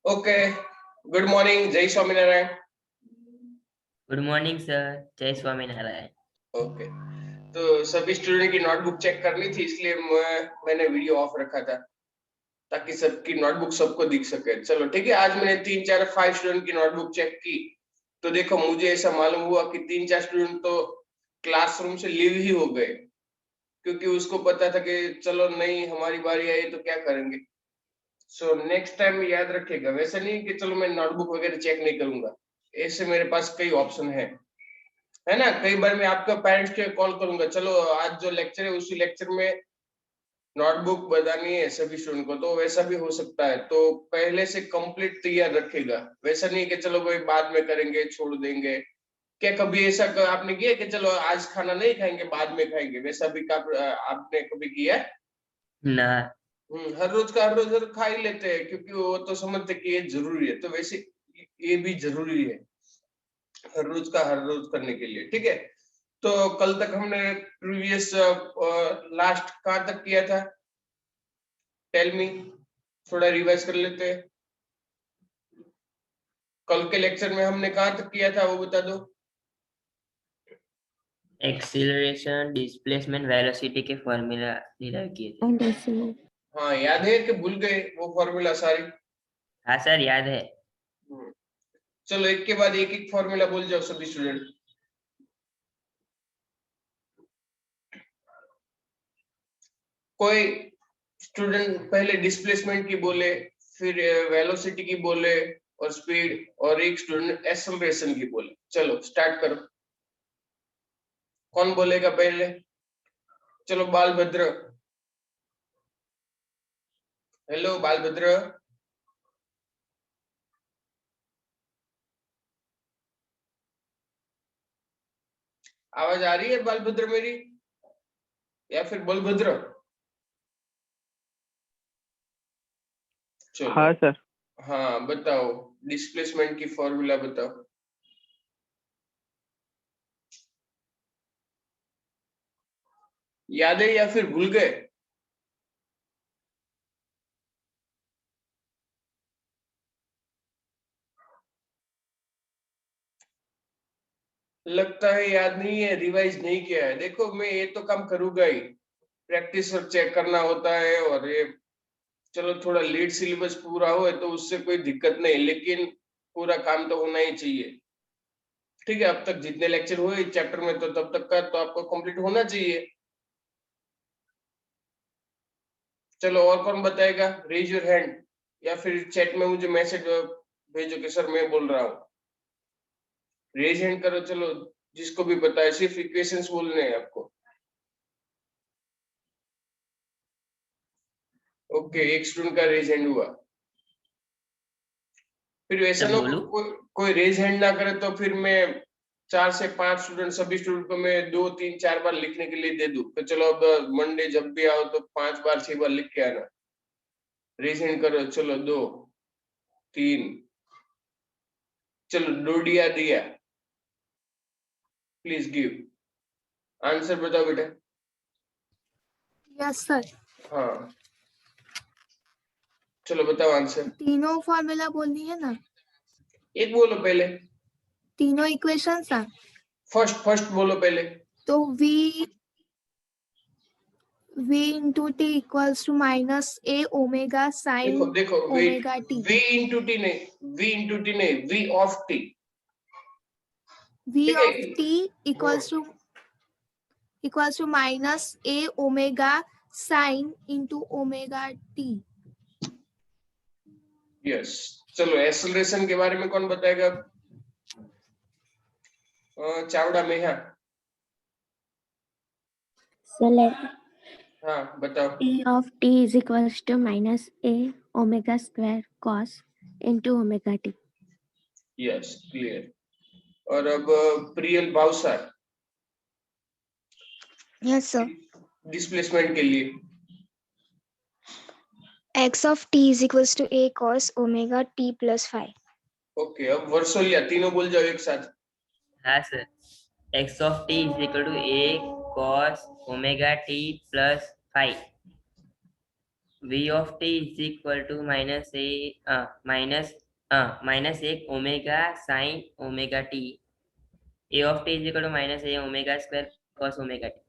Okay, good morning, जय Swaminarayan. Good morning sir, जय Swaminarayan. Okay, तो सभी स्टूडेंट की नोटबुक चेक करनी थी, इसलिए मैंने वीडियो ऑफ रखा था ताकि सबकी नोटबुक सबको दिख सके। चलो ठीक है, आज मैंने 3 4 5 स्टूडेंट की नोटबुक चेक की तो देखो मुझे ऐसा मालूम हुआ कि 3 4 स्टूडेंट तो क्लासरूम से लीव ही हो गए, क्योंकि उसको पता था कि चलो नहीं हमारी बारी आई तो क्या करेंगे। सो नेक्स्ट टाइम याद रखिएगा, वैसे नहीं कि चलो मैं नोटबुक वगैरह चेक नहीं करूंगा, ऐसे मेरे पास कई ऑप्शन है ना। कई बार मैं आपके पेरेंट्स के कॉल करूंगा, चलो आज जो लेक्चर है उसी लेक्चर में नोटबुक बतानी है सभी स्टूडेंट को, तो वैसा भी हो सकता है। तो पहले से कंप्लीट तैयार रखेगा, वैसा नहीं कि चलो कोई बाद में करेंगे छोड़ देंगे। क्या कभी ऐसा आपने किया कि चलो आज खाना नहीं खाएंगे बाद में खाएंगे, वैसा भी आपने कभी किया है? ना। हर रोज का हर रोज खा ही लेते हैं, क्योंकि वो तो समझते कि ये जरूरी है, तो वैसे ये भी जरूरी है हर रोज का हर रोज करने के लिए। ठीक है, तो कल तक हमने प्रीवियस लास्ट कहाँ तक किया था? टेल मी, थोड़ा रिवाइज कर लेते हैं। कल के लेक्चर में हमने कहाँ तक किया था वो बता दो। एक्सीलरेशन, डिस्प्लेसमेंट, वेलोसिटी के फॉर्मूला डिराइव किए थे। हाँ, याद है कि भूल गए वो फॉर्मूला सारी? हाँ सर, याद है। चलो एक के बाद एक फॉर्मूला बोल जाओ सभी स्टूडेंट। कोई स्टूडेंट पहले डिस्प्लेसमेंट की बोले, फिर वेलोसिटी की बोले और स्पीड, और एक स्टूडेंट एक्सेलरेशन की बोले। चलो स्टार्ट करो, कौन बोलेगा पहले? चलो बालभद्र, हेलो बालभद्र। आवाज आ रही है बालभद्र मेरी, या फिर बलभद्र? चलो हाँ सर। हाँ बताओ, डिस्प्लेसमेंट की फॉर्मूला बताओ। याद है या फिर भूल गए? लगता है याद नहीं है, रिवाइज नहीं किया है। देखो मैं ये तो काम करूंगा ही, प्रैक्टिस और चेक करना होता है, और ये चलो थोड़ा लेट सिलेबस पूरा हो तो उससे कोई दिक्कत नहीं, लेकिन पूरा काम तो होना ही चाहिए। ठीक है, अब तक जितने लेक्चर हुए इस चैप्टर में तो तब तक का तो आपको कंप्लीट होना चाहिए। चलो और कौन बताएगा, रेज योर हैंड, या फिर चैट में मुझे मैसेज भेजो कि सर मैं बोल रहा हूँ। रेज हैंड करो, चलो जिसको भी पता है, सिर्फ इक्वेशंस बोलने हैं आपको। ओके, एक स्टूडेंट का रेज हैंड हुआ। फिर वैसा सर ना बोलू? कोई रेज हैंड ना करे तो फिर मैं 4 से 5 स्टूडेंट, सभी स्टूडेंट को मैं 2 3 4 बार लिखने के लिए दे दूं, तो चलो अब मंडे जब भी आओ तो 5 बार 6 बार लिख के आना। रेज हैंड करो, चलो 2 3। चलो डोडिया दिया, प्लीज गिव आंसर, बताओ बेटा। Yes sir. हाँ चलो बताओ आंसर। तीनों फॉर्मूला बोलनी है ना? एक बोलो पहले, तीनों इक्वेशन सर। फर्स्ट फर्स्ट बोलो पहले। तो v into t equals to minus a omega sine देखो देखो wait, omega t. v into t नहीं, v इंटू टी नहीं, v ऑफ टी। v ठीक है, of t equals to minus a omega sine into omega t. Yes. चलो acceleration के बारे में कौन बताएगा? चावड़ा मेहा, हाँ बताओ। E of t is equals to minus a omega square cos into omega t. Yes clear. और अब Priyal Bhavsar, yes sir. Displacement के लिए। x of t is equals to a cos omega t plus 5. Okay, अब वर्सोलिया, तीनों बोल जाओ एक साथ। हाँ sir, x of t is equal to a cos omega t plus 5। V of t is equal to minus एक omega sin omega t. A of t is equal to minus a omega square cos omega t.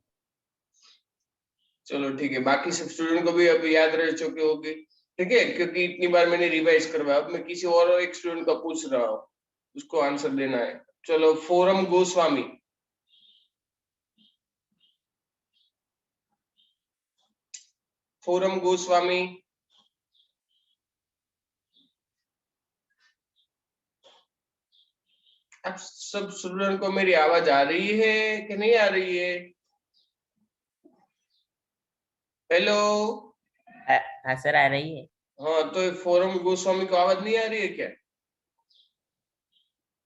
चलो ठीक है, बाकी सब student को भी अब याद रह चुकी होगी, ठीक है, क्योंकि इतनी बार मैंने रिवाइज करवाया। अब मैं किसी और एक स्टूडेंट का पूछ रहा हूँ, उसको आंसर देना है। चलो, फोरम गोस्वामी। फोरम गोस्वामी, अब सब स्टूडेंट को मेरी आवाज आ रही है कि नहीं आ रही है? हेलो। हाँ सर, आ रही है। हाँ, तो फोरम गोस्वामी को आवाज नहीं आ रही है क्या?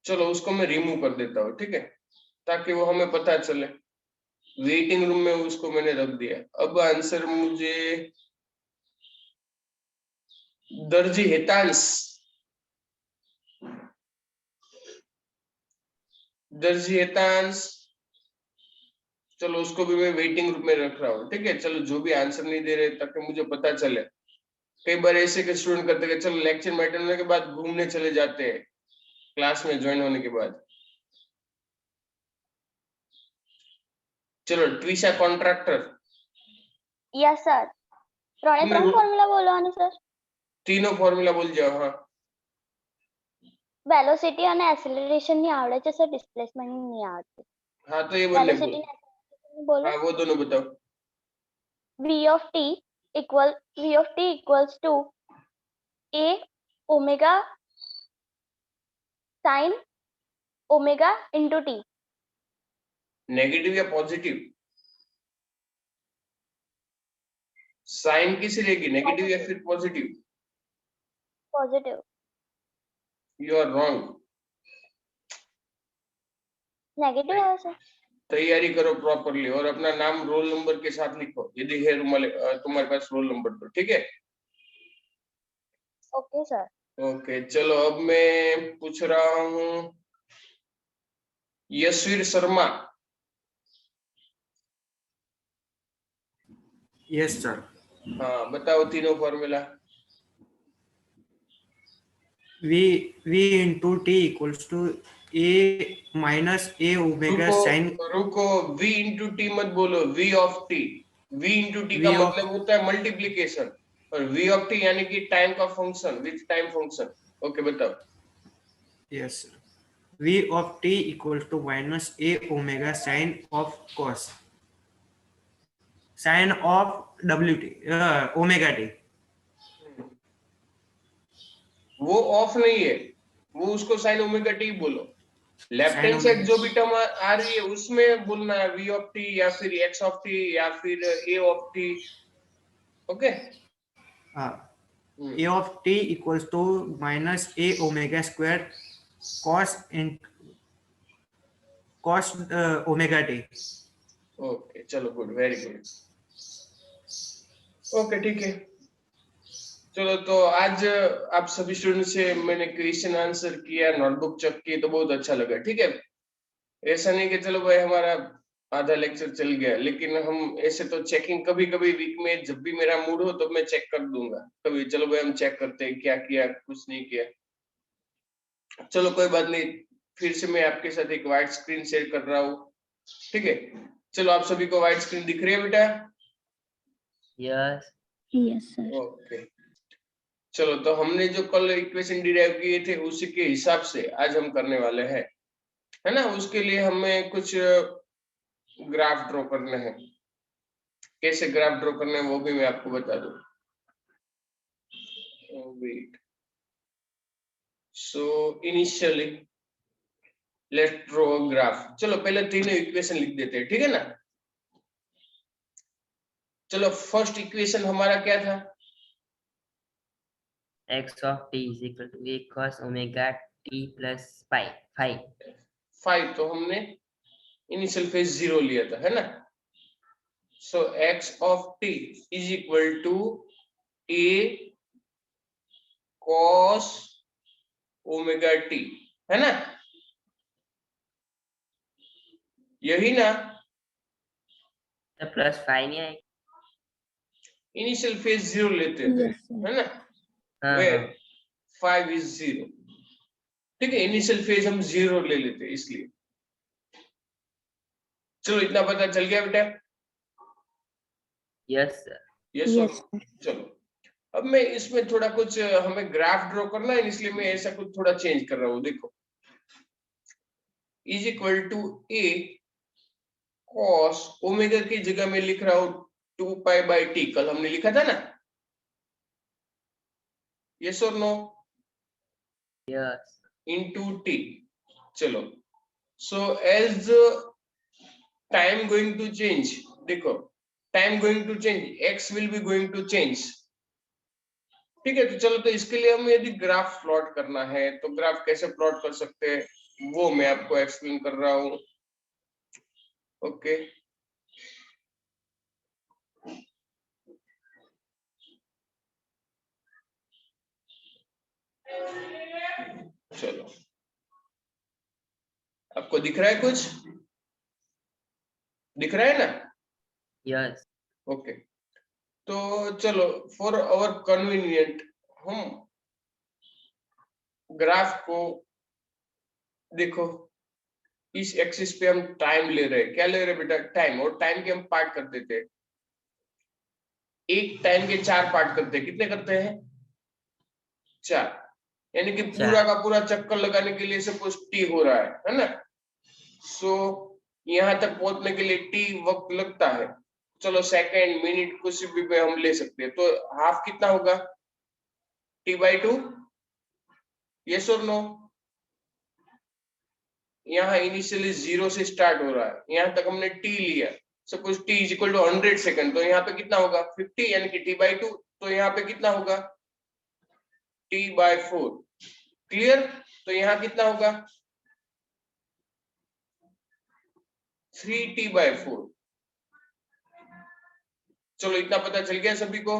चलो, उसको मैं रिमूव कर देता हूँ, ठीक है, ताकि वो हमें पता चले। वेटिंग रूम में उसको मैंने रख दिया। अब आंसर मुझे दर्जी हेतांश, दर्जी हेतांश, चलो उसको भी मैं वेटिंग रूम में रख रहा हूँ, ठीक है। चलो, जो भी आंसर नहीं दे रहे, ताकि मुझे पता चले। कई बार ऐसे के स्टूडेंट करते हैं, चलो लेक्चर में अटेंड होने के बाद घूमने चले जाते हैं, क्लास में ज्वाइन होने के बाद। चलो, ट्विशा कॉन्ट्रैक्टर। यस सर, ત્રણ ફોર્મ્યુલા બોલવાનું સર? तीनों फॉर्मूला बोल जाओ। हाँ, વેલોસિટી અને એક્સેલરેશન ની આવડે છે સર, ડિસ્પ્લેસમેન્ટ ની આવડતી। हाँ, तो ये बोल વેલોસિટી ને એક્સેલરેશન બોલો। हाँ, वो दोनों बताओ। v of t equals to a omega sin omega into t। Negative या पॉजिटिव? साइन किसे लेगी, नेगेटिव या फिर positive? Positive. You are wrong. Negative है सर। तैयारी करो प्रॉपरली और अपना नाम रोल नंबर के साथ लिखो, यदि है तुम्हारे पास रोल नंबर तो, ठीक है। Okay sir. ओके, चलो अब मैं पूछ रहा हूँ यशवीर शर्मा। Yes sir. हाँ, बताओ तीनों formula. v into t equals to a minus a omega sin। रुको, v इंटू टी मत बोलो, v of t. v into T का V of- मतलब होता है मल्टीप्लीकेशन, और v ऑफ टी यानी कि टाइम का function, which time function. Okay, बताओ। Yes sir. v of t equals to minus a omega sin of cos sin of wt omega t। वो ऑफ नहीं है, वो उसको साइन ओमेगा टी बोलो। Left Sin hand side omega- जो भी term आ रही है उसमें बोलना है v ऑफ टी या फिर x ऑफ टी या फिर a of T. Okay, a of t equals to minus a omega square cos omega t। Okay, चलो, गुड, वेरी गुड। ओके, ठीक है। चलो, तो आज आप सभी स्टूडेंट से मैंने क्वेश्चन आंसर किया, नोटबुक चेक की, तो बहुत अच्छा लगा, ठीक है। ऐसा नहीं कि चलो भाई हमारा आधा लेक्चर चल गया, लेकिन हम ऐसे तो चेकिंग कभी कभी वीक में जब भी मेरा मूड हो तो मैं चेक कर दूंगा कभी। चलो भाई, हम चेक करते हैं क्या किया, कुछ नहीं किया। चलो, कोई बात नहीं, फिर से मैं आपके साथ एक व्हाइट स्क्रीन शेयर कर रहा हूँ, ठीक है। चलो, आप सभी को व्हाइट स्क्रीन दिख रही है बेटा? यस। Yes sir. ओके, चलो, तो हमने जो कल इक्वेशन डिराइव किए थे उसी के हिसाब से आज हम करने वाले हैं, है ना। उसके लिए हमें कुछ ग्राफ ड्रॉ करने हैं। कैसे ग्राफ ड्रॉ करने हैं वो भी मैं आपको बता दूं। Wait, so initially let's draw a graph. चलो, पहले तीनों इक्वेशन लिख देते हैं, ठीक है ना। चलो, फर्स्ट इक्वेशन हमारा क्या था? x of t is equal to a cos omega t plus pi 5। 5 तो हमने इनिशियल फेज 0 लिया था, है ना। So x of t is equal to a cos omega t, है ना, यही ना। तो प्लस 5 नहीं आएगा? इनिशियल फेज 0 लेते थे, Yes, sir. है ना, हाँ वेयर हाँ 5 इज 0। ठीक है, इनिशियल फेज हम 0 ले लेते हैं इसलिए। चलो इतना पता चल गया बेटा? Yes sir. Yes Yes, sir. चलो अब मैं इसमें थोड़ा कुछ हमें ग्राफ ड्रॉ करना है, इसलिए मैं ऐसा कुछ थोड़ा चेंज कर रहा हूँ। देखो, is equal to a cos omega की जगह में लिख रहा हूँ 2 पाई बाई टी। कल हमने लिखा था ना, यस और नो? Yes into T. चलो, so as time going to change, देखो time going to change, X will be going to change. ठीक है, तो चलो, तो इसके लिए हमें यदि ग्राफ प्लॉट करना है तो ग्राफ कैसे प्लॉट कर सकते हैं वो मैं आपको एक्सप्लेन कर रहा हूँ। ओके, चलो आपको दिख रहा है, कुछ दिख रहा है ना? यस ओके, तो चलो फॉर आवर कन्वीनियंट हम ग्राफ को, देखो इस एक्सिस पे हम टाइम ले रहे हैं। क्या ले रहे हैं बेटा? टाइम। और टाइम के हम पार्ट कर देते हैं, एक टाइम के 4 पार्ट करते हैं। कितने करते हैं? 4। यानी कि पूरा का पूरा चक्कर लगाने के लिए सपोज टी हो रहा है ना। सो यहाँ तक पहुंचने के लिए टी वक्त लगता है। चलो सेकंड, मिनट कुछ भी पे हम ले सकते हैं। तो हाफ कितना होगा? t/2। यस और नो? यहाँ इनिशियली 0 से स्टार्ट हो रहा है, यहाँ तक हमने t लिया। Suppose t is equal to 100 second, तो यहाँ पे कितना होगा? 50, यानी कि t/2। तो यहाँ पे कितना होगा? t/4। क्लियर? तो यहाँ कितना होगा? 3t/4। चलो इतना पता चल गया सभी को?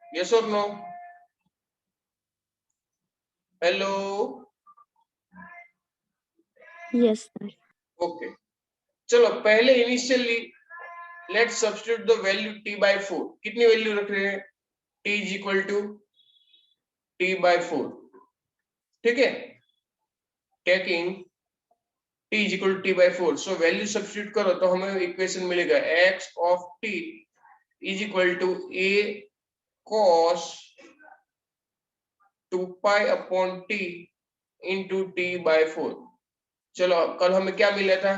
यस और no? Hello? Yes, sir. Okay, चलो पहले initially let's substitute the value t/4। कितनी वैल्यू रख रहे हैं? t is equal to t/4। ठीक है, taking t is equal to t/4। So value substitute करो तो हमें इक्वेशन मिलेगा x of t is equal to a cos 2 pi upon t into t/4। चलो कल हमें क्या मिला था?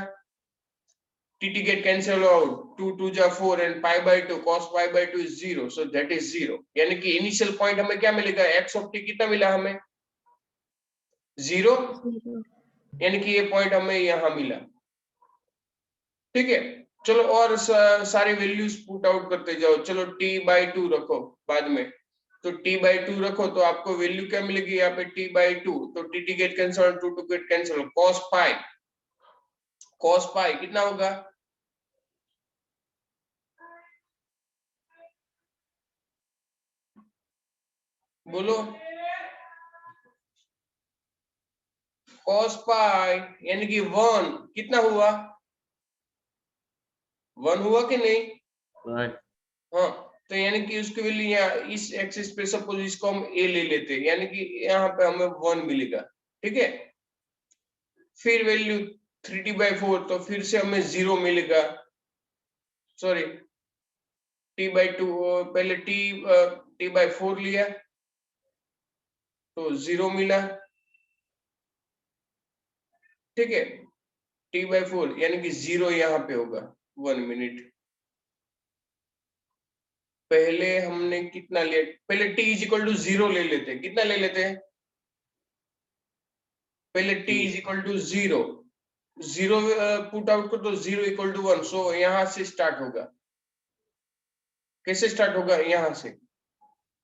टी गेट कैंसिल आउट, 2 2 जा 4 and pi/2 cos pi/2 is 0, so that is 0। यानी कि इनिशियल पॉइंट हमें क्या मिलेगा? x ऑफ t कितना मिला हमें? 0। 0. यानी कि ये पॉइंट हमें यहाँ मिला। ठीक है, चलो और सारे वैल्यूज पुट आउट करते जाओ। चलो t/2 रखो बाद में, तो t/2 रखो तो आपको वैल्यू क्या मिलेगी यहाँ पे? t/2। तो t get cancel, 2 2 get cancel, cos pi कितना होगा? बोलो, cos pi यानी कि 1 कितना हुआ? 1 हुआ कि नहीं? 1 हाँ, तो यानी कि उसकी वैल्यू यहाँ इस एक्सिस पे सपोज इसको हम a ले लेते हैं, यानी कि यहाँ पे हमें 1 मिलेगा। ठीक है, फिर वैल्यू 3t/4, तो फिर से हमें 0 मिलेगा। सॉरी, t/2, पहले t/4 लिया तो 0 मिला। ठीक है, t/4 यानी कि 0 यहाँ पे होगा। 1 मिनट, पहले हमने कितना लिया? पहले t इज इक्वल टू 0 ले लेते हैं। कितना ले लेते हैं? पहले t is equal to 0 put out कर, तो 0 इक्वल टू 1। सो यहां से स्टार्ट होगा। कैसे स्टार्ट होगा? यहां से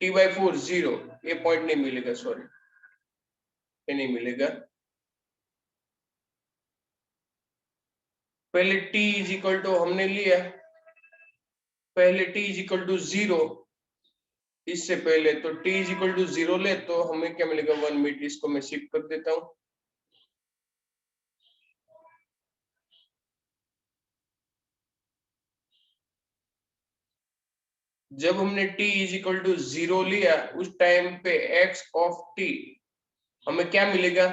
t/4 0, ये पॉइंट नहीं मिलेगा, सॉरी ये नहीं मिलेगा। पहले t इज इक्वल टू हमने लिया, पहले t इज इक्वल टू 0, इससे पहले तो t इज इक्वल टू 0 ले तो हमें क्या मिलेगा? 1 मिनट, इसको मैं शिफ्ट कर देता हूं। जब हमने t इज इक्वल टू 0 लिया उस टाइम पे x ऑफ t हमें क्या मिलेगा?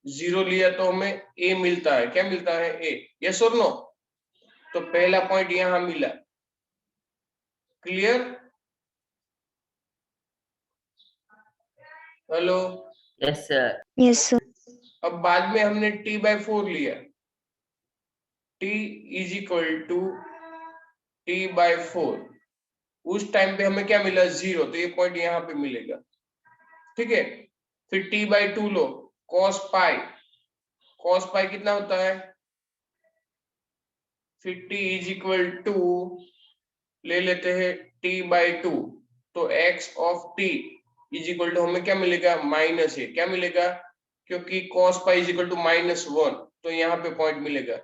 0 लिया तो हमें a मिलता है। क्या मिलता है? a। यस और नो? तो पहला पॉइंट यहां मिला। Clear? Hello? Yes sir. Yes, sir. अब बाद में हमने t/4 लिया, t is equal to t/4। उस टाइम पे हमें क्या मिला? 0। तो ये पॉइंट यहाँ पे मिलेगा। ठीक है, फिर t/2 लो, cos पाई। cos पाई कितना होता है? फिर t इज इक्वल टू ले लेते हैं t/2। तो x of t is equal to हमें क्या मिलेगा? माइनस है। क्या मिलेगा? क्योंकि cos pi is equal to -1, तो यहाँ पे पॉइंट मिलेगा।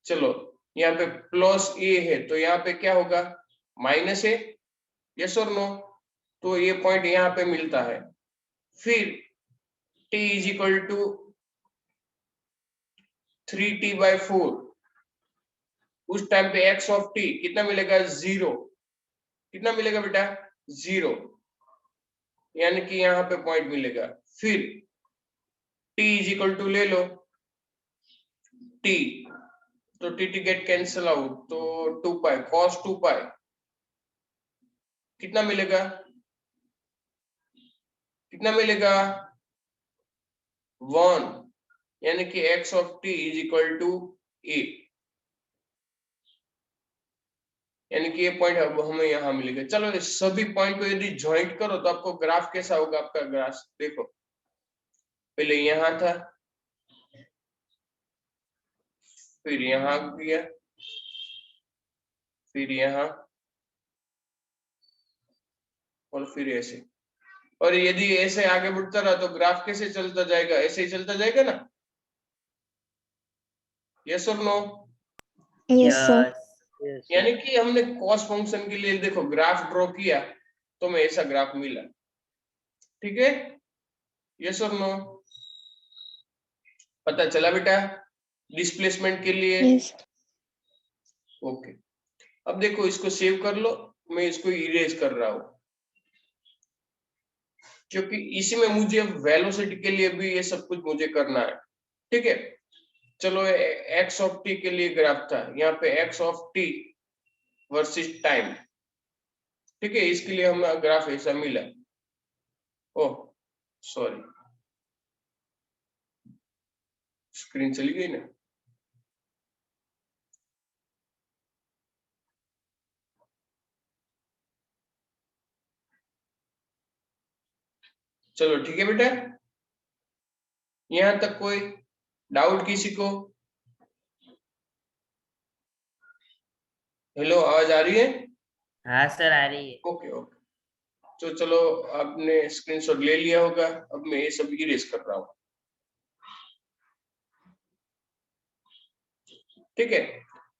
चलो, यहाँ पे प्लस a है तो यहाँ पे क्या होगा? माइनस है। यस और नो? तो ये पॉइंट यहाँ पे मिलता है। फिर t is equal to 3t/4। उस टाइम पे x ऑफ t कितना मिलेगा? 0। कितना मिलेगा बेटा? 0। यानी कि यहाँ पे पॉइंट मिलेगा। फिर t इज इक्वल टू ले लो t, तो t गेट कैंसिल आउट, तो 2 पाई cos 2 पाई कितना मिलेगा? कितना मिलेगा? 1। यानी कि x of t is equal to a। यानी कि ये पॉइंट अब हमें यहाँ मिलेगा। चलो, इस सभी पॉइंट को यदि ज्वाइंट करो तो आपको ग्राफ कैसा होगा? आपका ग्राफ देखो, पहले यहाँ था, फिर यहाँ गया, फिर यहाँ, और फिर ऐसे। और यदि ऐसे आगे बढ़ता रहा तो ग्राफ कैसे चलता जाएगा? ऐसे ही चलता जाएगा ना? यस और नो? Yes, sir. यस। यानी कि हमने कॉस फंक्शन के लिए देखो ग्राफ ड्रॉ किया तो हमें ऐसा ग्राफ मिला। ठीक है? यस और नो? पता चला बेटा डिस्प्लेसमेंट के लिए? Yes. ओके, अब देखो इसको सेव कर लो। मैं इसको इरेज कर रहा हूं क्योंकि इसी में मुझे वेलोसिटी के लिए भी ये सब कुछ मुझे करना है। ठीक है, चलो x ऑफ t के लिए ग्राफ था, यहाँ पे x of t versus time. ठीक है, इसके लिए हमें ग्राफ ऐसा मिला। ओह सॉरी, स्क्रीन चली गई ना? चलो ठीक है बेटा, यहां तक कोई डाउट किसी को? हेलो, आवाज आ रही है? हाँ सर आ रही है। ओके ओके, तो चलो आपने स्क्रीनशॉट ले लिया होगा। अब मैं ये सब इरेज कर रहा हूँ। ठीक है,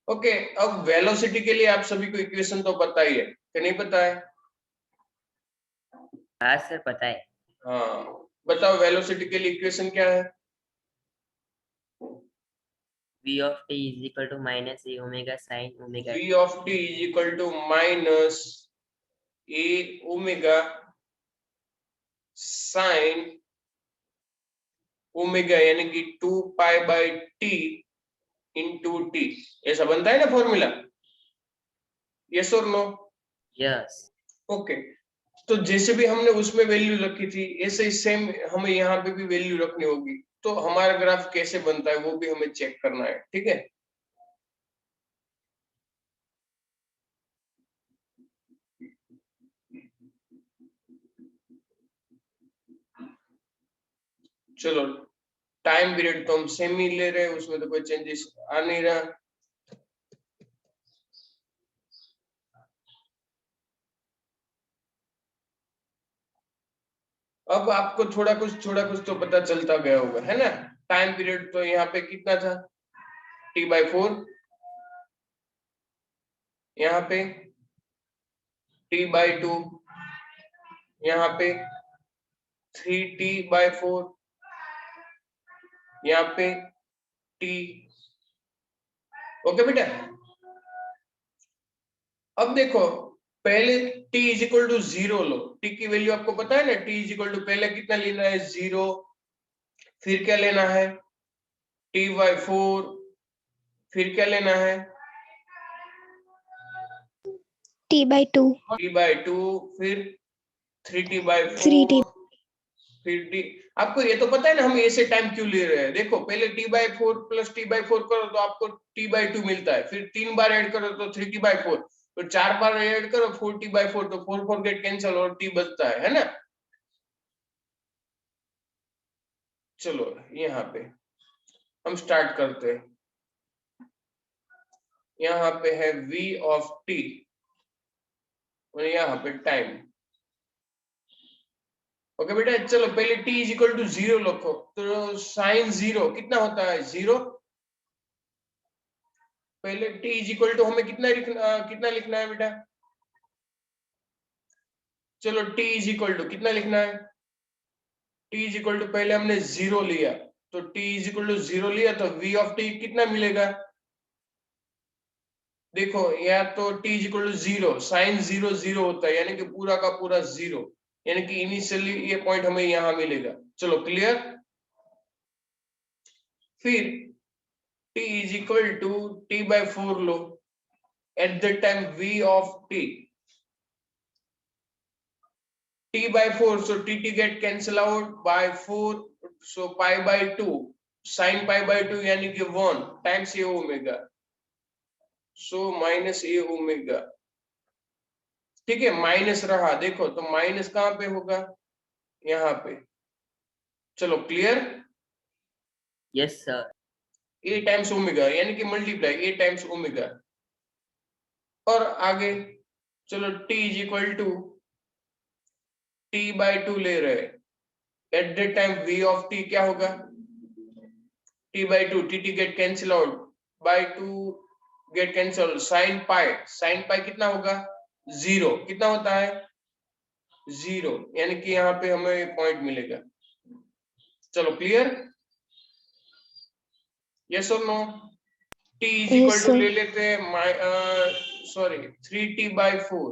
ओके। अब वेलोसिटी के लिए आप सभी को इक्वेशन तो पता ही है कि नहीं पता है? हाँ सर पता है। हाँ, बताओ वेलोसिटी के लिए इक्वेशन क्या है? v of t is equal to minus a omega sin omega v t। of t is equal to minus a omega sin omega, यानी कि 2 pi by t into T. ऐसा बनता है ना फॉर्मूला? यस और no? Yes. Okay, तो जैसे भी हमने उसमें वैल्यू रखी थी ऐसे ही सेम हमें यहाँ पे भी वैल्यू रखनी होगी। तो हमारा ग्राफ कैसे बनता है वो भी हमें चेक करना है। ठीक है, चलो टाइम पीरियड तो हम सेम ही ले रहे हैं, उसमें तो कोई चेंजेस आ नहीं रहा। अब आपको थोड़ा कुछ तो पता चलता गया होगा, है ना? टाइम पीरियड तो यहाँ पे कितना था? t/4, यहाँ पे t/2, यहाँ पे 3t/4, यहाँ पे t। ओके बेटा, अब देखो पहले t इज इक्वल टू 0 लो, t की वैल्यू आपको पता है ना, t इज इक्वल टू पहले कितना लेना है 0, फिर क्या लेना है t/4, फिर क्या लेना है t/2, t/2, फिर 3t/4, 3t, फिर t। आपको ये तो पता है ना हम ऐसे टाइम क्यों ले रहे हैं, देखो पहले t/4 प्लस t/4 करो तो आपको t/2 मिलता है, फिर 3 बार ऐड करो तो 3t/4, फिर 4 बार ऐड करो 4t/4, तो 4 गेट कैंसिल और t बचता है ना। चलो यहाँ पे हम स्टार्ट करते हैं, यहाँ पे है v ऑफ t और यहाँ पे टाइम। ओके बेटा, चलो पहले t इज इक्वल टू 0 लिखो, तो साइन 0 कितना होता है 0। पहले t इज इक्वल टू हमें कितना लिखना है बेटा, चलो t इज इक्वल टू कितना लिखना है, t इज इक्वल टू पहले हमने 0 लिया, तो t इज इक्वल टू 0 लिया तो v ऑफ t कितना मिलेगा, देखो या तो t is equal to 0, sine 0 0 होता है यानी कि पूरा का पूरा 0, यानी कि इनिशियली ये पॉइंट हमें यहां मिलेगा। चलो क्लियर, फिर t is equal to t/4 लो, at the time v of t, t/4, so t get cancel out by 4, so pi/2, sin pi/2 यानी कि 1 times a omega, so minus a omega. ठीक है, माइनस रहा, देखो तो minus कहां पे होगा, यहाँ पे। चलो clear, yes sir. a times omega यानी कि मल्टीप्लाई a टाइम्स ओमेगा, और आगे चलो t is equal to t/2 ले रहे, eight the time v of t क्या होगा, t/2, t get cancel out by 2 get cancel, sine pi कितना होगा 0, कितना होता है 0, यानी कि यहाँ पे हमें पॉइंट मिलेगा। चलो क्लियर, यस और no. t is Yes, equal to sir. ले लेते हैं sorry 3t/4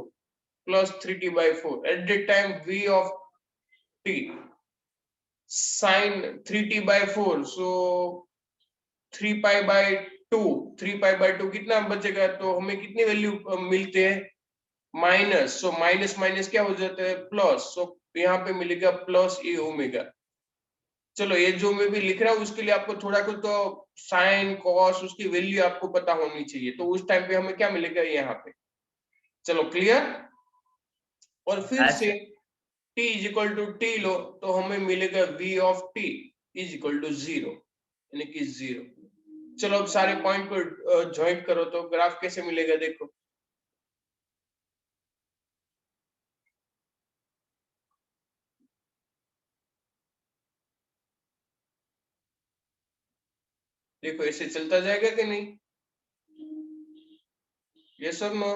plus 3t/4 at the time v of t, sine 3t/4, so 3π/2, 3π/2 कितना बचेगा, तो हमें कितनी वैल्यू मिलते हैं माइनस, सो माइनस माइनस क्या हो जाता है प्लस, सो यहाँ पे मिलेगा प्लस ए ओमेगा। चलो ये जो मैं भी लिख रहा हूँ उसके लिए आपको थोड़ा कुछ तो साइन कॉस उसकी वैल्यू आपको पता होनी चाहिए, तो उस टाइम पे हमें क्या मिलेगा यहाँ पे। चलो क्लियर, और फिर हाँ, से t is equal to T लो तो हमें मिलेगा v of t is equal to 0, यानी कि 0। चलो अब सारे पॉइंट को ज्वाइंट करो तो ग्राफ कैसे मिलेगा, देखो देखो ऐसे चलता जाएगा कि नहीं, यस और नो।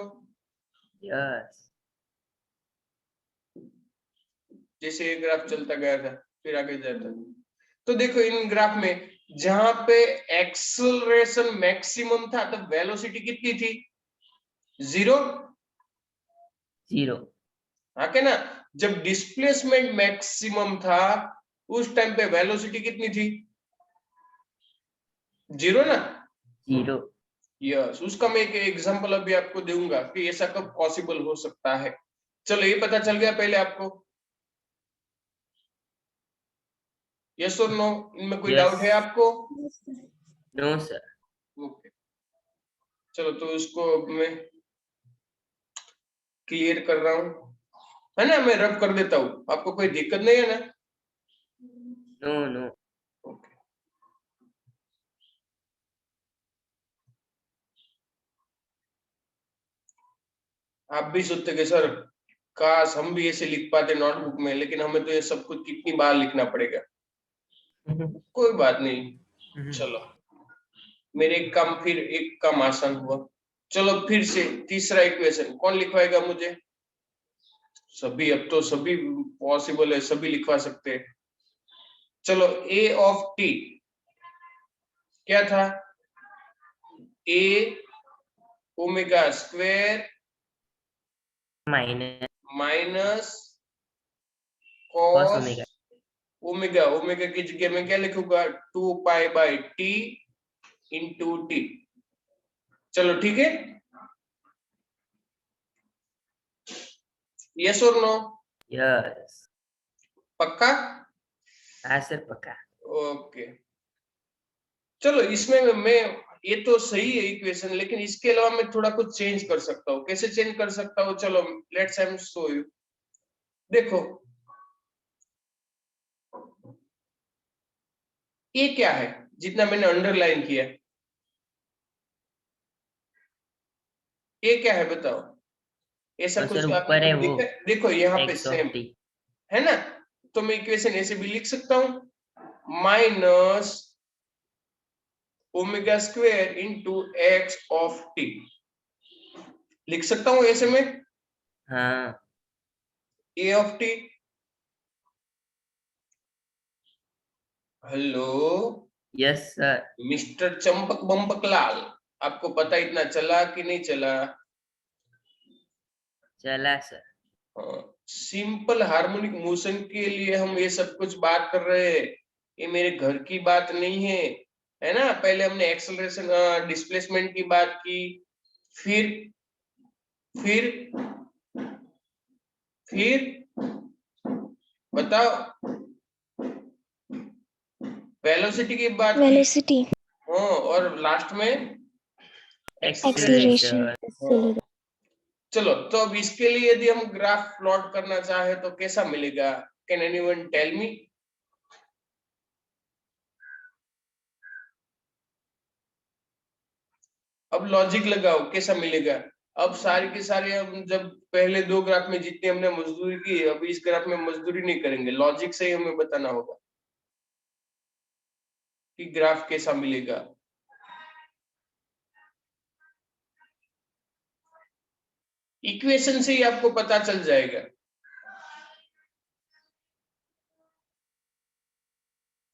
यस। जैसे ये ग्राफ चलता गया था फिर आगे जाता, तो देखो इन ग्राफ में जहां पे एक्सेलरेशन मैक्सिमम था तो वेलोसिटी कितनी थी 0, 0। हाँ के ना, जब डिस्प्लेसमेंट मैक्सिमम था उस टाइम पे वेलोसिटी कितनी थी 0 ना। 0। यस, उसका मैं एक एग्जांपल अभी आपको दूंगा कि ऐसा कब पॉसिबल हो सकता है। चलो ये पता चल गया पहले आपको, यस और नो, इनमें कोई Yes. डाउट है आपको। No sir. ओके, चलो तो उसको अब मैं क्लियर कर रहा हूँ, है ना, मैं रब कर देता हूँ, आपको कोई दिक्कत नहीं है ना। No no. ओके, आप भी सोचते कि सर काश हम भी ऐसे लिख पाते नोटबुक में, लेकिन हमें तो ये सब कुछ कितनी बार लिखना पड़ेगा। कोई बात नहीं, चलो मेरे एक काम आसान हुआ। चलो फिर से तीसरा इक्वेशन कौन लिखवाएगा मुझे, सभी, अब तो सभी पॉसिबल है, सभी लिखवा सकते हैं। चलो a ऑफ t क्या था, a omega square minus minus cos cos omega omega, omega की जगह में क्या लिखूंगा 2 pi by T into T. चलो ठीक है, यस और नो? यस पक्का? हाँ सर पक्का। ओके चलो, इसमें मैं ये तो सही है इक्वेशन, लेकिन इसके अलावा मैं थोड़ा कुछ चेंज कर सकता हूँ। कैसे चेंज कर सकता हूँ? चलो let's I am show you. देखो ये क्या है, जितना मैंने अंडरलाइन किया, ये क्या है बताओ? ऐसा तो कुछ सर आपने ऊपर है कुछ वो देखा? देखो यहाँ पे x सेम ऑफ t। है ना, तो मैं इक्वेशन ऐसे भी लिख सकता हूँ, minus omega square into X of T, लिख सकता हूँ ऐसे में, हाँ A of T. Hello yes sir. Mister Champak Bampak Lal, आपको पता इतना चला कि नहीं चला? चला सर। सिंपल हार्मोनिक मोशन के लिए हम ये सब कुछ बात कर रहे हैं, ये मेरे घर की बात नहीं है, है ना। पहले हमने एक्सेलरेशन डिस्प्लेसमेंट की बात की, फिर फिर फिर बताओ वेलोसिटी की बात की, वेलोसिटी, हाँ, और लास्ट में Acceleration. हाँ। चलो तो अब इसके लिए यदि हम ग्राफ प्लॉट करना चाहे तो कैसा मिलेगा? Can anyone tell me? अब लॉजिक लगाओ, कैसा मिलेगा? अब सारी की सारी, हम जब पहले दो ग्राफ में जितनी हमने मजदूरी की, अब इस ग्राफ में मजदूरी नहीं करेंगे, लॉजिक से ही हमें बताना होगा कि ग्राफ कैसा मिलेगा। इक्वेशन से ही आपको पता चल जाएगा।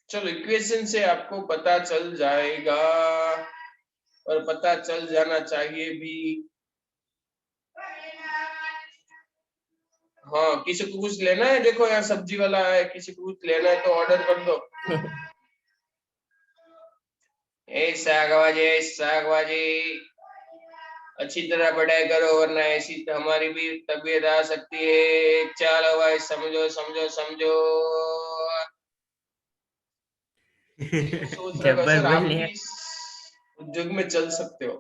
चलो इक्वेशन से आपको पता चल जाएगा, और पता चल जाना चाहिए भी। हाँ, किसी को कुछ लेना है? देखो यहाँ सब्जी वाला है, किसी को कुछ लेना है तो ऑर्डर कर दो। ए साग भाजी अच्छी तरह पढ़ाई करो, वरना ऐसी तो हमारी भी तबीयत आ सकती है। चलो भाई, समझो समझो समझो। सोच रहे हो जब्बर सर बोल आप लिया। भी इस उद्योग में चल सकते हो,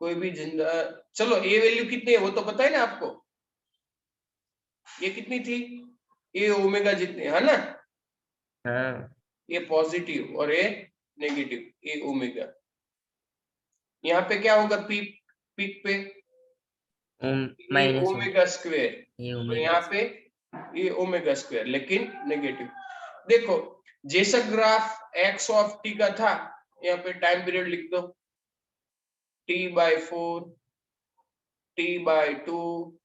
कोई भी जिंदा। चलो ए वैल्यू कितनी है वो तो पता है ना आपको? ये कितनी थी? ए ओमेगा जितनी है ना, हाँ ये पॉजिटिव और ये नेगेटिव, ए ओमेगा। यहाँ पे क्या होगा? पीक, पीक पे ए माइनस ओमेगा स्क्वायर, ये और ओमेगा यहाँ पे ए ओमेगा स्क्वायर, लेकिन नेगेटिव। देखो जैसा ग्राफ एक्स ऑफ टी का था, यहाँ पे टाइम पीरियड लिख दो, t/4, t/2,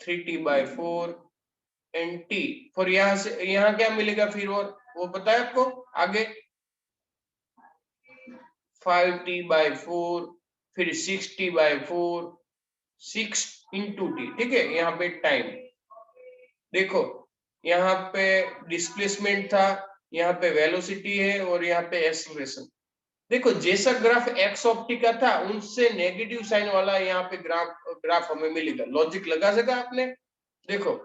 3t/4 and T. और यहाँ से यहाँ क्या मिलेगा फिर, और वो पता है आपको आगे? 5t/4, फिर 6t/4, 6 इंटू टी, ठीक है। यहाँ पे टाइम देखो, यहाँ पे डिस्प्लेसमेंट था, यहाँ पे वेलोसिटी है, और यहाँ पे एक्सेलरेशन। देखो जैसा ग्राफ एक्स ऑफ टी का था, उनसे नेगेटिव साइन वाला यहाँ पे ग्राफ हमें मिलेगा। लॉजिक लगा सका आपने? देखो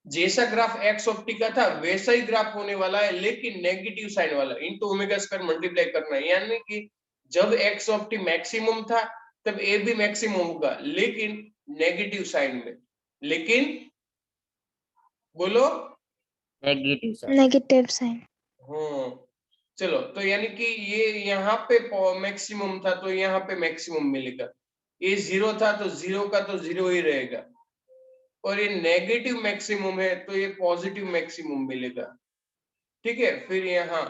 जैसा ग्राफ एक्स ऑफ टी का था वैसा ही ग्राफ होने वाला है, लेकिन नेगेटिव साइन वाला, इनटू ओमेगा स्क्वायर मल्टीप्लाई करना है। यानी कि जब एक्स ऑफ टी मैक्सिमम था तब ए भी मैक्सिमम होगा, लेकिन नेगेटिव साइन में। लेकिन बोलो, नेगेटिव साइन। negative sign. हाँ। चलो तो यानी कि ये यहाँ पे मैक्सिमम था तो यहाँ पे मैक्सिमम मिलेगा, ये जीरो था तो जीरो का तो जीरो ही रहेगा, और ये नेगेटिव मैक्सिमम है तो ये पॉजिटिव मैक्सिमम मिलेगा, ठीक है। फिर यहाँ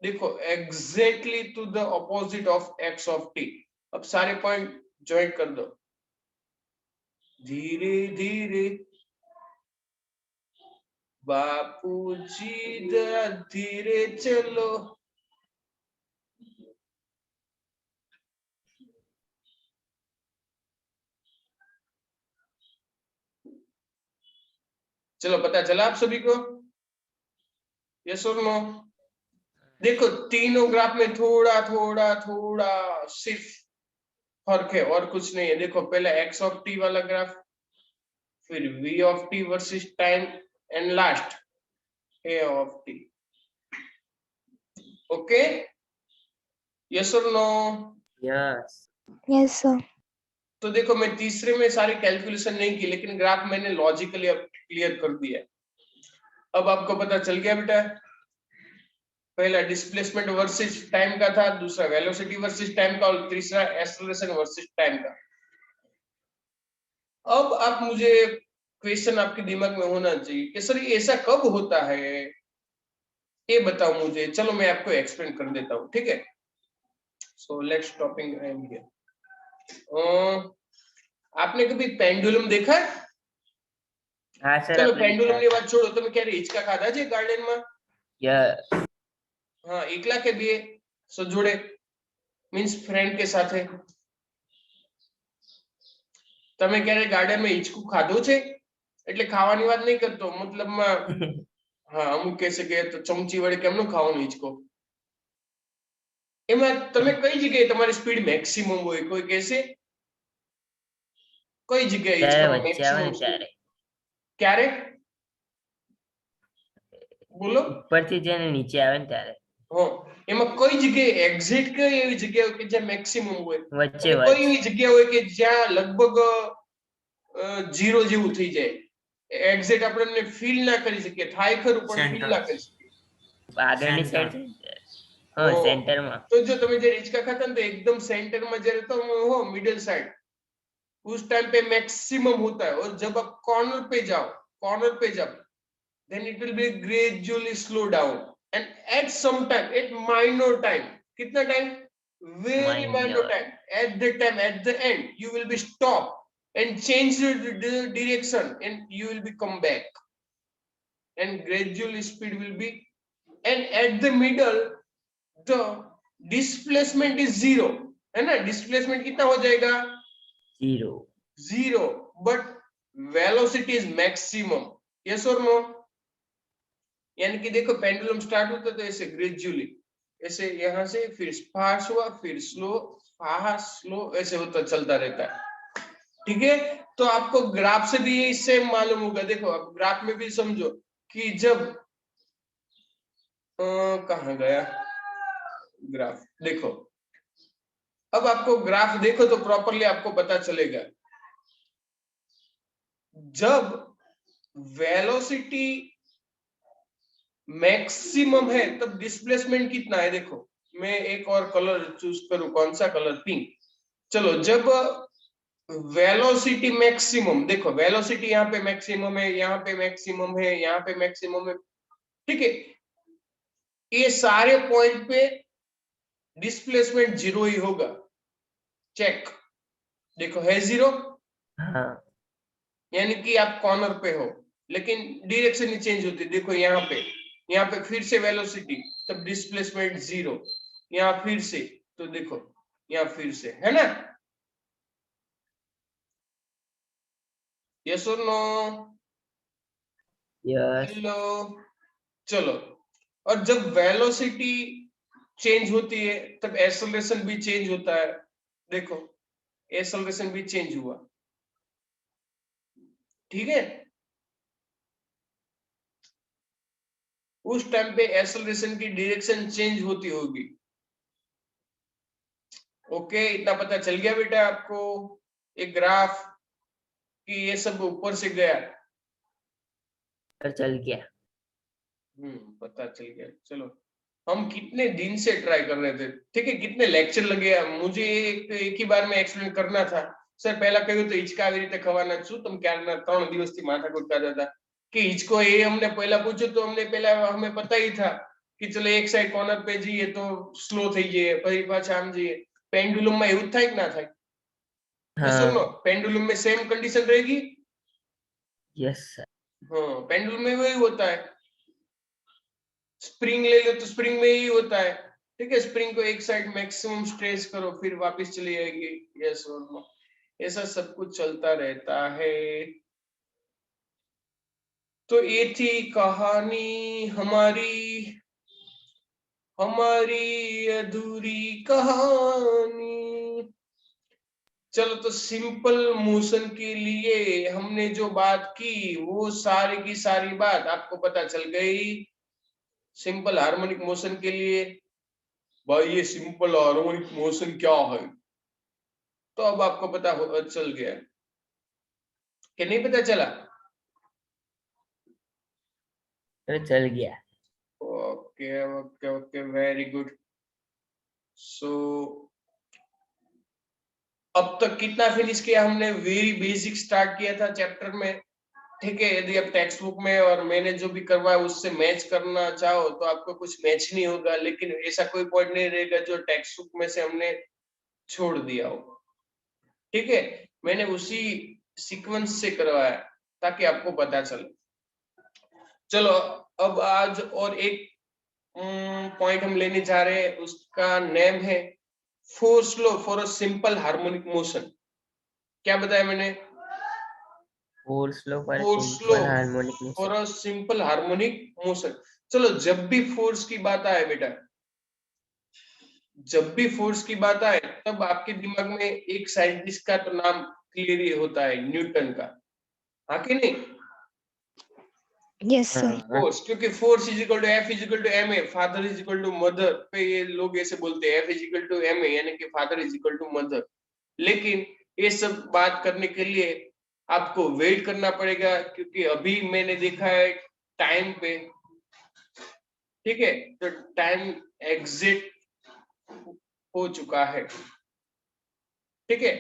देखो exactly to the opposite of x of t. अब सारे पॉइंट ज्वाइन कर दो, धीरे धीरे बापूजी जरा धीरे चलो। चलो पता चला आप सभी को? यस और नो? देखो तीनों ग्राफ में थोड़ा थोड़ा थोड़ा सिर्फ फर्क है और कुछ नहीं है। देखो पहले x ऑफ t वाला ग्राफ, फिर v of t versus time, and last a of t। Okay, yes और नो? यस। Yes, sir. तो देखो मैं तीसरे में सारी कैलकुलेशन नहीं की, लेकिन ग्राफ मैंने लॉजिकली अब क्लियर कर दिया। अब आपको पता चल गया बेटा, पहला डिस्प्लेसमेंट वर्सेस टाइम का था, दूसरा वेलोसिटी वर्सेस टाइम का, और तीसरा एक्सेलरेशन वर्सेस टाइम का। अब आप मुझे क्वेश्चन आपके दिमाग में होना चाहिए कि सर ये ऐसा कब होता है, ये बताओ मुझे। चलो मैं आपको एक्सप्लेन कर देता हूँ, ठीक है? So let's stopping I am here. आपने कभी पेंडुलम देखा है? हाँ सर, चलो आपने पेंडुलम दिखाया ની था। વાત છોડો, તમે ક્યારે હિંચકા ખાધા છે ગાર્ડન માં? यस। હા, એકલા કે બે? સો જોડે મીન્સ ફ્રેન્ડ કે સાથે? તમે ક્યારે ગાર્ડન માં હિંચકું ખાધું છે? એટલે ખાવાની વાત નહીં કરતો, મતલબમાં હા અમુક કહેશે કે તો ચમચી વડે કેમનું ખાવાનું હિંચકો? એમાં તમે કઈ જગ્યાએ તમારી સ્પીડ મેક્સિમમ હોય? કોઈ કહેશે કઈ જગ્યાએ ત્યારે હિંચકામાં વચ્ચે આવે મેક્સિમમ ને સ્પીડ? ત્યારે ક્યારે બોલો? ઉપરથી જઈને નીચે આવે ને ત્યારે હા, એમાં કઈ જગ્યાએ એક્ઝેક્ટ કઈ એવી જગ્યા હોય કે જ્યાં મેક્સિમમ હોય, વચ્ચે અને કઈ એવી જગ્યા હોય કે જ્યાં લગભગ જીરો જેવું થઈ જાય? એક્ઝેક્ટ આપણે ફીલ ના કરી શકીએ, થાય ખરું પણ ફીલ Center. ના કરી શકીએ। આગળની Center. સાઈડ હા ઓ, સેન્ટરમાં तो जो તમે જે હિંચકા ખાતા ને તો एकदम सेंटर में जब तो हो मिडिल साइड, उस टाइम पे मैक्सिमम होता है। और जब आप कॉर्नर पे जाओ then it will be gradually slow down, and at some time, at minor time, कितना time? Very minor Minor. time. At the time, at the end, you will be stopped and change the direction, and you will be come back, and gradually speed will be, and at the middle the displacement is zero, है ना? displacement कितना हो जाएगा? 0 zero, but velocity is maximum. yes or no? यानी कि देखो pendulum start होता तो ऐसे ग्रेजुअली, ऐसे यहाँ से फिर फास्ट हुआ, फिर स्लो, फास्ट स्लो, ऐसे होता चलता रहता है। ठीक है, तो आपको ग्राफ से भी यही सेम मालूम होगा। देखो अब ग्राफ में भी समझो कि जब कहाँ गया ग्राफ? देखो अब आपको ग्राफ देखो तो प्रॉपरली आपको पता चलेगा। जब वेलोसिटी मैक्सिमम है तब डिस्प्लेसमेंट कितना है? देखो मैं एक और कलर चूज करूं, कौन सा कलर? पिंक। चलो जब वेलोसिटी मैक्सिमम, देखो वेलोसिटी यहाँ पे मैक्सिमम है, यहाँ पे मैक्सिमम है, यहाँ पे मैक्सिमम है, ठीक है? ये सारे पॉइंट पे डिस्प्लेसमेंट जीरो ही होगा। चेक, देखो है जीरो, हाँ यानी कि आप कॉर्नर पे हो, लेकिन डायरेक्शन ही चेंज होती है। देखो यहाँ पे फिर से वेलोसिटी, तब डिस्प्लेसमेंट जीरो, यहाँ फिर से, तो देखो यहाँ फिर से, है ना? यस और नो? यस हेलो, चलो। और जब वेलोसिटी चेंज होती है तब एक्सेलरेशन भी चेंज होता है। देखो एक्सेलरेशन भी चेंज हुआ, ठीक है? उस टाइम पे एक्सेलरेशन की डायरेक्शन चेंज होती होगी। ओके, इतना पता चल गया बेटा आपको? एक ग्राफ कि ये सब ऊपर से गया, पर चल गया। पता चल गया। चलो हम कितने दिन से ट्राई कर रहे थे, ठीक है? कितने लेक्चर लगे, मुझे एक ही बार में एक्सप्लेन करना था। सर पहला કહ્યું તો હિંચકા આવી રીતે ખવાના છું, તમે ક્યારના 3 દિવસથી માથાકૂટ કરતા હતા કે હિંચકો એ અમને પહેલા પૂછ્યું તો અમને પહેલા હમે પતા ही था कि चलो एक साइड कॉर्नर पे જઈએ तो स्लो થઈ જઈએ, પછી પાછા આમ જઈએ। પેન્ડુલમ માં એવું થાય કે ના થાય? हाँ सुनो, पेंडुलम में सेम कंडीशन रहेगी। Yes sir. हाँ, पेंडुलम में वही होता है। स्प्रिंग ले लो तो स्प्रिंग में ही होता है, ठीक है? स्प्रिंग को एक साइड मैक्सिमम स्ट्रेस करो, फिर वापस चली जाएगी। यस और नो, ऐसा सब कुछ चलता रहता है। तो ये थी कहानी हमारी हमारी अधूरी कहानी। चलो, तो सिंपल मोशन के लिए हमने जो बात की वो सारी की सारी बात आपको पता चल गई। सिंपल हार्मोनिक मोशन के लिए भाई ये सिंपल हार्मोनिक मोशन क्या है, तो अब आपको पता चल गया कि नहीं पता चला? तो चल गया। Okay okay okay, very good. So अब तक कितना फिनिश किया हमने? वेरी बेसिक स्टार्ट किया था चैप्टर में, ठीक है। यदि आप टेक्स्ट बुक में और मैंने जो भी करवाया उससे मैच करना चाहो तो आपको कुछ मैच नहीं होगा, लेकिन ऐसा कोई पॉइंट नहीं रहेगा जो टेक्स्ट बुक में से हमने छोड़ दिया हो, ठीक है। मैंने उसी सीक्वेंस से करवाया ताकि आपको पता चले। चलो, अब आज और एक पॉइंट हम लेने जा रहे हैं, उसका नेम है force law for a simple harmonic motion. क्या बताया मैंने? फोर्स लो पर force simple law harmonic for motion. A simple harmonic motion. चलो, जब भी फोर्स की बात आए बेटा, जब भी फोर्स की बात आए तब आपके दिमाग में एक साइंटिस्ट का तो नाम क्लियर ही होता है, न्यूटन का, हाँ कि नहीं? Yes, sir. हाँ, फोर्स, क्योंकि force is equal to F is equal to m a, father is equal to mother पे ये लोग ऐसे बोलते हैं, F is equal to m a यानी कि father is equal to mother. लेकिन ये सब बात करने के लिए आपको वेट करना पड़ेगा, क्योंकि अभी मैंने देखा है टाइम पे, ठीक है, तो टाइम एग्जिट हो चुका है, ठीक है।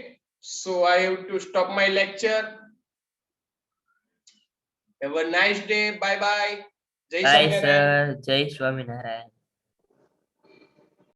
So I have to stop my lecture. Have a nice day, bye bye, जय बाय स्वामीनारायण। सर, जय स्वामीनारायण।